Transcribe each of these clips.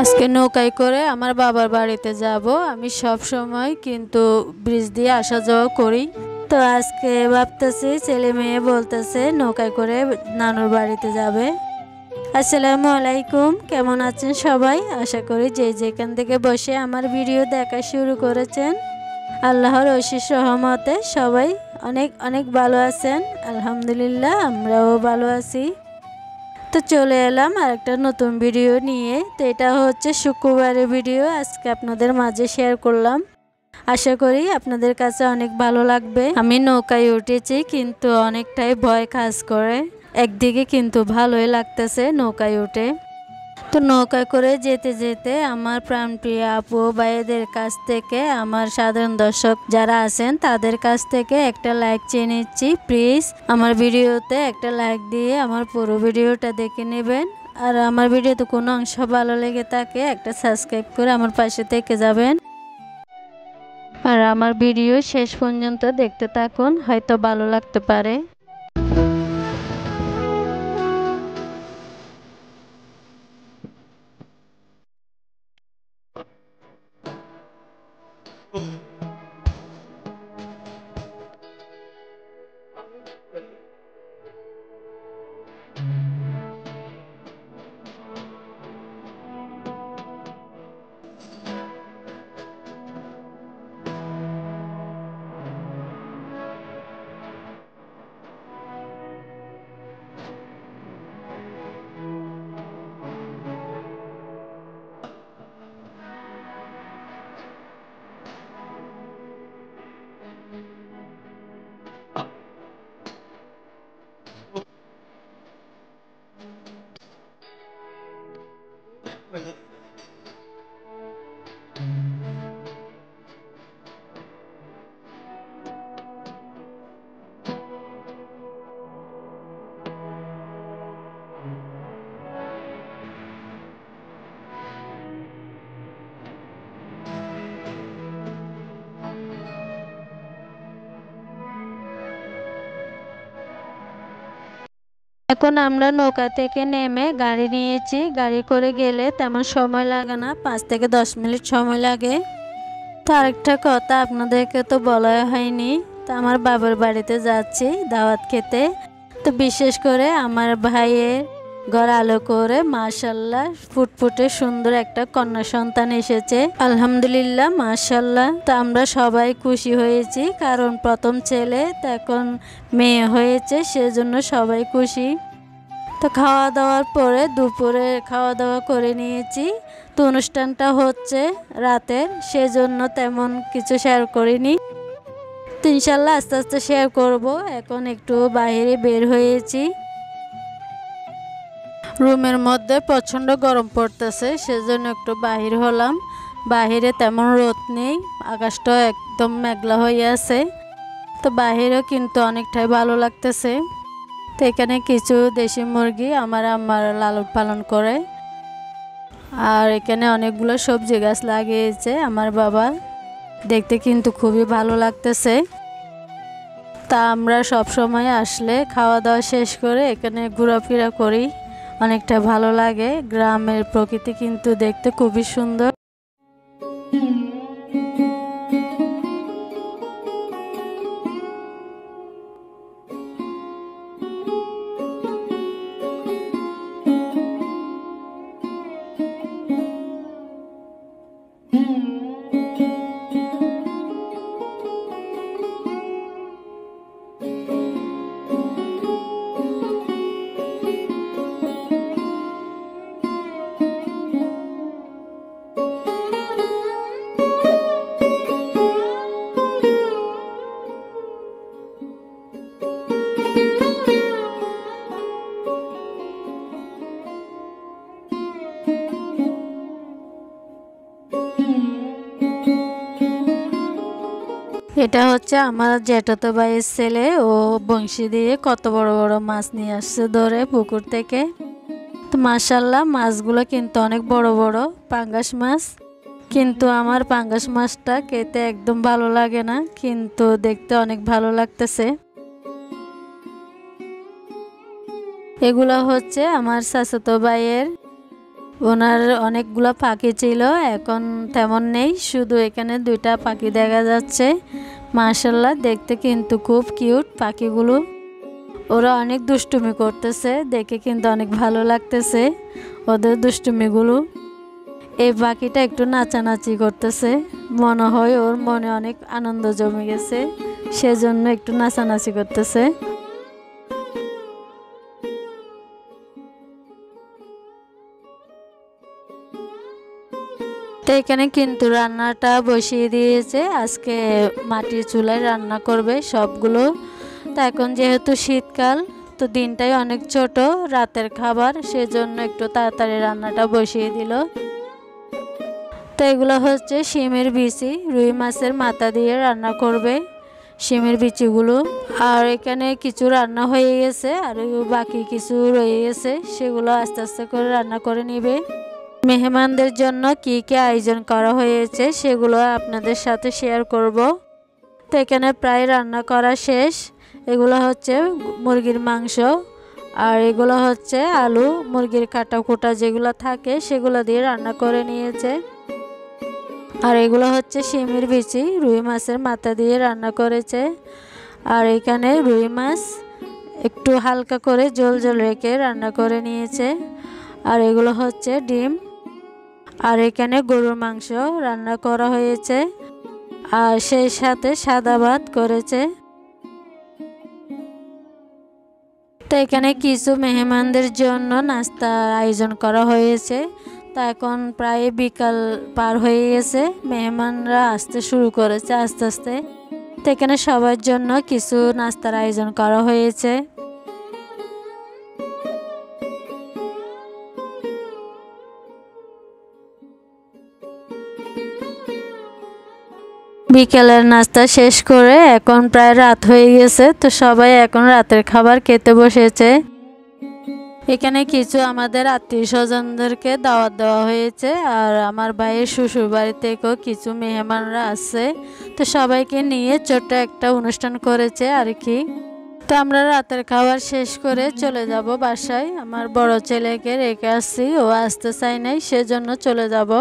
আজকে নৌকায় করে আমার বাবার বাড়িতে যাব। আমি সব সময় কিন্তু ব্রিজ দিয়ে আসা যাওয়া করি। তো আজকে ভাবতেছি ছেলে মেয়ে বলতেছে নৌকায় করে নানুর বাড়িতে যাবে। আসসালামু আলাইকুম, কেমন আছেন সবাই? আশা করি যে যেখান থেকে বসে আমার ভিডিও দেখা শুরু করেছেন আল্লাহর অশেষ রহমতে সবাই অনেক অনেক ভালো আছেন। আলহামদুলিল্লাহ, আমরাও ভালো আছি। তো চলে এলাম আর একটা নতুন ভিডিও নিয়ে। তো এটা হচ্ছে শুক্রবারের ভিডিও, আজকে আপনাদের মাঝে শেয়ার করলাম। আশা করি আপনাদের কাছে অনেক ভালো লাগবে। আমি নৌকায় উঠেছি কিন্তু অনেকটাই ভয় কাজ করে, একদিকে কিন্তু ভালোই লাগতেছে নৌকায় উঠে। তো নৌকায় করে যেতে যেতে আমার প্রাণপ্রিয় আপু ভাইদের কাছ থেকে, আমার সাধারণ দর্শক যারা আছেন তাদের কাছ থেকে একটা লাইক চেয়ে নিচ্ছি। প্লিজ আমার ভিডিওতে একটা লাইক দিয়ে আমার পুরো ভিডিওটা দেখে নেবেন। আর আমার ভিডিওতে কোনো অংশ ভালো লেগে থাকে একটা সাবস্ক্রাইব করে আমার পাশে থেকে যাবেন। আর আমার ভিডিও শেষ পর্যন্ত দেখতে থাকুন, হয়তো ভালো লাগতে পারে। এখন আমরা নৌকা থেকে নেমে গাড়ি নিয়েছি। গাড়ি করে গেলে তেমন সময় লাগে না, 5 থেকে 10 মিনিট সময় লাগে। তো আরেকটা কথা আপনাদেরকে তো বলা হয়নি, তো আমার বাবার বাড়িতে যাচ্ছি দাওয়াত খেতে। তো বিশেষ করে আমার ভাইয়ের ঘর আলো করে মাশাল্লাহ ফুটফুটে সুন্দর একটা কন্যা সন্তান এসেছে, আলহামদুলিল্লাহ মাশাল্লাহ। তো আমরা সবাই খুশি হয়েছি, কারণ প্রথম ছেলে, তো এখন মেয়ে হয়েছে, সেজন্য সবাই খুশি। তো খাওয়া দাওয়ার পরে দুপুরে খাওয়া দাওয়া করে নিয়েছি। তো অনুষ্ঠানটা হচ্ছে রাতের, সেজন্য তেমন কিছু শেয়ার করিনি। তো ইনশাল্লাহ আস্তে আস্তে শেয়ার করব। এখন একটু বাইরে বের হয়েছি, রুমের মধ্যে প্রচণ্ড গরম পড়তেছে, সেজন্য একটু বাহির হলাম। বাহিরে তেমন রোদ নেই, আকাশটা একদম মেঘলা হয়ে আছে। তো বাহিরেও কিন্তু অনেকটাই ভালো লাগতেছে। তো এখানে কিছু দেশি মুরগি আমার আম্মার লালন পালন করে। আর এখানে অনেকগুলো সবজি গাছ লাগিয়েছে আমার বাবা, দেখতে কিন্তু খুবই ভালো লাগতেছে। তা আমরা সব সময় আসলে খাওয়া দাওয়া শেষ করে এখানে ঘোরাফেরা করি, অনেকটা ভালো লাগে। গ্রামের প্রকৃতি কিন্তু দেখতে খুবই সুন্দর। এটা হচ্ছে আমার জ্যাঠাতো ভাইয়ের ছেলে, ও বংশী দিয়ে কত বড় বড় মাছ নিয়ে আসছে ধরে পুকুর থেকে। তো মাশাল্লাহ মাছগুলো কিন্তু অনেক বড় বড় পাঙ্গাস মাছ। কিন্তু আমার পাঙ্গাস মাছটা খেতে একদম ভালো লাগে না, কিন্তু দেখতে অনেক ভালো লাগতেছে। এগুলো হচ্ছে আমার চাচাতো ভাইয়ের ওনার অনেকগুলো পাখি ছিল, এখন তেমন নেই, শুধু এখানে 2টা পাখি দেখা যাচ্ছে। মাশাআল্লাহ, দেখতে কিন্তু খুব কিউট পাখিগুলো। ওরা অনেক দুষ্টুমি করতেছে, দেখে কিন্তু অনেক ভালো লাগতেছে ওদের দুষ্টুমিগুলো। এই পাখিটা একটু নাচানাচি করতেছে, মনে হয় ওর মনে অনেক আনন্দ জমে গেছে, সেজন্য একটু নাচানাচি করতেছে। তো এখানে কিন্তু রান্নাটা বসিয়ে দিয়েছে, আজকে মাটির চুলায় রান্না করবে সবগুলো। তো এখন যেহেতু শীতকাল, তো দিনটাই অনেক ছোট, রাতের খাবার, সেজন্য একটু তাড়াতাড়ি রান্নাটা বসিয়ে দিল। তো এগুলো হচ্ছে শিমের বিচি, রুই মাছের মাথা দিয়ে রান্না করবে শিমের বিচিগুলো। আর এখানে কিছু রান্না হয়ে গেছে, আর বাকি কিছু রয়ে গেছে, সেগুলো আস্তে আস্তে করে রান্না করে নিবে। মেহমানদের জন্য কি কি আয়োজন করা হয়েছে সেগুলো আপনাদের সাথে শেয়ার করব। তো এখানে প্রায় রান্না করা শেষ। এগুলো হচ্ছে মুরগির মাংস, আর এগুলো হচ্ছে আলু, মুরগির কাটা কুটা যেগুলো থাকে সেগুলো দিয়ে রান্না করে নিয়েছে। আর এগুলো হচ্ছে শিমের বিচি, রুই মাছের মাথা দিয়ে রান্না করেছে। আর এখানে রুই মাছ একটু হালকা করে জল জল রেখে রান্না করে নিয়েছে। আর এগুলো হচ্ছে ডিম। আর এখানে গরুর মাংস রান্না করা হয়েছে, আর সেই সাথে সাদা ভাত করেছে। তো এখানে কিছু মেহমানদের জন্য নাস্তার আয়োজন করা হয়েছে। তা এখন প্রায় বিকাল পার হয়ে গেছে, মেহমানরা আসতে শুরু করেছে আস্তে আস্তে। তো এখানে সবার জন্য কিছু নাস্তার আয়োজন করা হয়েছে। বিকেলের নাস্তা শেষ করে এখন প্রায় রাত হয়ে গেছে, তো সবাই এখন রাতের খাবার খেতে বসেছে। এখানে কিছু আমাদের আত্মীয় স্বজনদেরকে দাওয়াত দেওয়া হয়েছে, আর আমার ভাইয়ের শ্বশুর বাড়ি থেকেও কিছু মেহমানরা আছে। তো সবাইকে নিয়ে ছোট্ট একটা অনুষ্ঠান করেছে আর কি। তো আমরা রাতের খাবার শেষ করে চলে যাব বাসায়। আমার বড় ছেলেকে রেখে আসছি, ও আসতে চাই নাই, সেজন্য চলে যাব।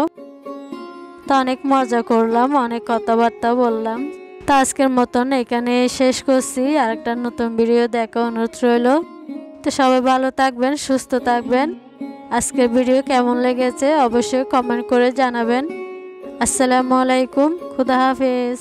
তো অনেক মজা করলাম, অনেক কথাবার্তা বললাম। তো আজকের মতন এখানে শেষ করছি, আর একটা নতুন ভিডিও দেখা অনুরোধ রইল। তো সবাই ভালো থাকবেন, সুস্থ থাকবেন। আজকের ভিডিও কেমন লেগেছে অবশ্যই কমেন্ট করে জানাবেন। আসসালামু আলাইকুম, খুদা হাফেজ।